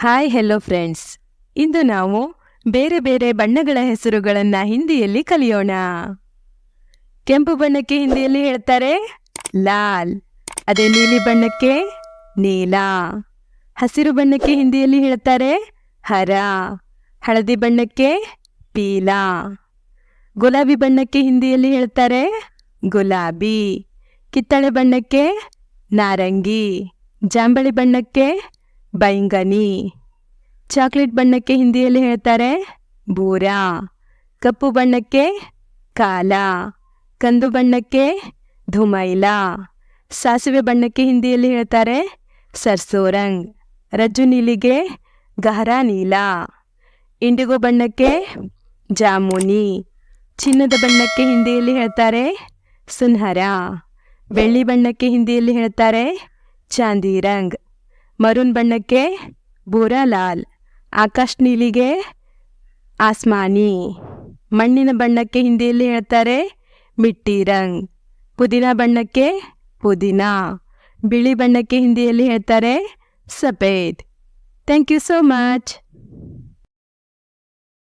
Hi hello friends, ಇಂದು ನಾವು ಬೇರೆ ಬೇರೆ ಬಣ್ಣಗಳ ಹೆಸರುಗಳನ್ನು ಹಿಂದಿಯಲ್ಲಿ ಕಲಿಯೋಣ. ಕೆಂಪು ಬಣ್ಣಕ್ಕೆ ಹಿಂದಿಯಲ್ಲಿ ಹೇಳ್ತಾರೆ ಲಾಲ್. ಅದೇ ನೀಲಿ ಬಣ್ಣಕ್ಕೆ ನೀಲ. ಹಸಿರು ಬಣ್ಣಕ್ಕೆ ಹಿಂದಿಯಲ್ಲಿ ಹೇಳ್ತಾರೆ ಹರ. ಹಳದಿ ಬಣ್ಣಕ್ಕೆ ಪೀಲಾ. ಗುಲಾಬಿ ಬಣ್ಣಕ್ಕೆ ಹಿಂದಿಯಲ್ಲಿ ಹೇಳ್ತಾರೆ ಗುಲಾಬಿ. ಕಿತ್ತಳೆ ಬಣ್ಣಕ್ಕೆ ನಾರಂಗಿ. ಜಾಂಬಳಿ ಬಣ್ಣಕ್ಕೆ ಬೈಂಗನಿ. ಚಾಕ್ಲೇಟ್ ಬಣ್ಣಕ್ಕೆ ಹಿಂದಿಯಲ್ಲಿ ಹೇಳ್ತಾರೆ ಬೂರಾ. ಕಪ್ಪು ಬಣ್ಣಕ್ಕೆ ಕಾಲ. ಕಂದು ಬಣ್ಣಕ್ಕೆ ಧುಮೈಲಾ. ಸಾಸಿವೆ ಬಣ್ಣಕ್ಕೆ ಹಿಂದಿಯಲ್ಲಿ ಹೇಳ್ತಾರೆ ಸರ್ಸೋರಂಗ್. ರಜ್ಜು ನೀಲಿಗೆ ಗಹರಾ ನೀಲ. ಇಂಡಿಗೋ ಬಣ್ಣಕ್ಕೆ ಜಾಮುನಿ. ಚಿನ್ನದ ಬಣ್ಣಕ್ಕೆ ಹಿಂದಿಯಲ್ಲಿ ಹೇಳ್ತಾರೆ ಸುನ್ಹರ. ಬೆಳ್ಳಿ ಬಣ್ಣಕ್ಕೆ ಹಿಂದಿಯಲ್ಲಿ ಹೇಳ್ತಾರೆ ಚಾಂದಿ ರಂಗ್. ಮರೂನ್ ಬಣ್ಣಕ್ಕೆ ಬೂರಾ ಲಾಲ್. ಆಕಾಶ್ ನೀಲಿಗೆ ಆಸ್ಮಾನಿ. ಮಣ್ಣಿನ ಬಣ್ಣಕ್ಕೆ ಹಿಂದಿಯಲ್ಲಿ ಹೇಳ್ತಾರೆ ಮಿಟ್ಟಿ ರಂಗ್. ಪುದೀನ ಬಣ್ಣಕ್ಕೆ ಪುದೀನಾ. ಬಿಳಿ ಬಣ್ಣಕ್ಕೆ ಹಿಂದಿಯಲ್ಲಿ ಹೇಳ್ತಾರೆ ಸಫೇದ್. Thank you so much.